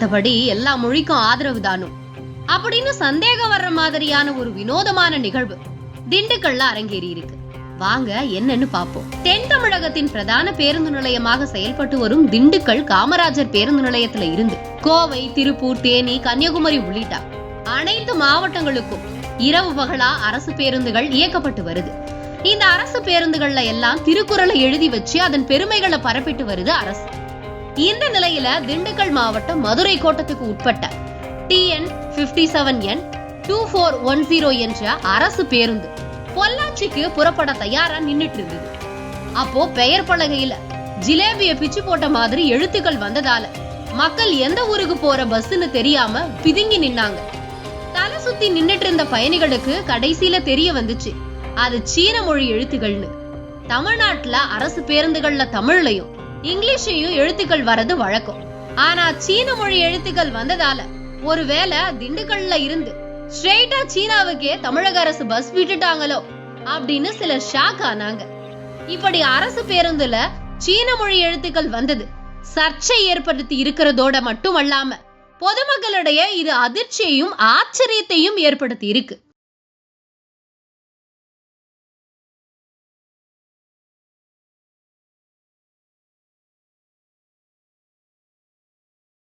மத்தபடி எல்லா மொழிக்கும் ஆதரவு தானும் அப்படின்னு சந்தேகம் வர்ற மாதிரியான ஒரு வினோதமான நிகழ்வு திண்டுக்கல்ல அரங்கேறி இருக்கு. வாங்க என்னன்னு பாப்போம். தென் தமிழகத்தின் பிரதான பேருந்து நிலையமாக செயல்பட்டு வரும் திண்டுக்கல் காமராஜர் பேருந்து நிலையத்துல இருந்து கோவை, திருப்பூர், தேனி, கன்னியாகுமரி உள்ளிட்ட அனைத்து மாவட்டங்களுக்கும் இரவு பகலா அரசு பேருந்துகள் இயக்கப்பட்டு வருது. இந்த அரசு பேருந்துகள்ல எல்லாம் திருக்குறளை எழுதி வச்சு அதன் பெருமைகளை பரப்பிட்டு வருது அரசு. இந்த நிலையில திண்டுக்கல் மாவட்டம் மதுரை கோட்டத்துக்கு உட்பட்ட TN 57N 2410 என்ற அரசு பேருந்து பொள்ளாச்சிக்கு புறப்பட தயாரா நின்னுட்டு இருந்தது. அப்போ பெயர் பலகையில ஜிலேபிய பிச்சு போட்ட மாதிரி எழுத்துக்கள் வந்ததால மக்கள் எந்த ஊருக்கு போற பஸ்ன்னு தெரியாம பிதுங்கி நின்னாங்க. தலை சுத்தி நின்னுட்டு இருந்த பயணிகளுக்கு கடைசியில தெரிய வந்துச்சு அது சீன மொழி எழுத்துக்கள்னு. தமிழ்நாட்டுல அரசு பேருந்துகள்ல தமிழ்லயும் இங்கிலீஷையும் எழுத்துக்கள் வரது வழக்கம். ஆனா சீன மொழி எழுத்துக்கள் வந்ததால ஒருவேளை திண்டுக்கல்ல இருந்து ஸ்ட்ரெயிட்டா சீனாவுக்கே தமிழக அரசு பஸ் விட்டுட்டாங்களோ அப்படின்னு சிலர் ஷாக் ஆனாங்க. இப்படி அரசு பேருந்துல சீன மொழி எழுத்துக்கள் வந்தது சர்ச்சை ஏற்படுத்தி இருக்கிறதோட மட்டுமல்லாம பொதுமக்களிடையே இது அதிர்ச்சியையும் ஆச்சரியத்தையும் ஏற்படுத்தி இருக்கு.